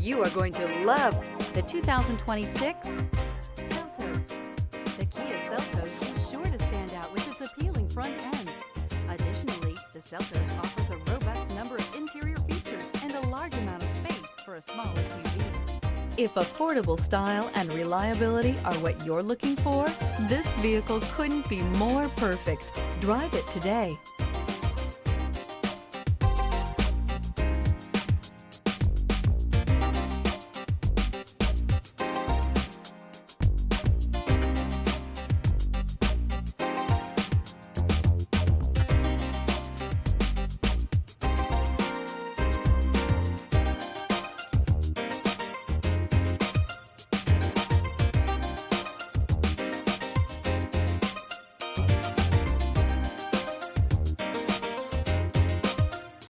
You are going to love the 2026 Seltos. The Kia Seltos is sure to stand out with its appealing front end. Additionally, the Seltos offers a robust number of interior features and a large amount of space for a small SUV. If affordable style and reliability are what you're looking for, this vehicle couldn't be more perfect. Drive it today.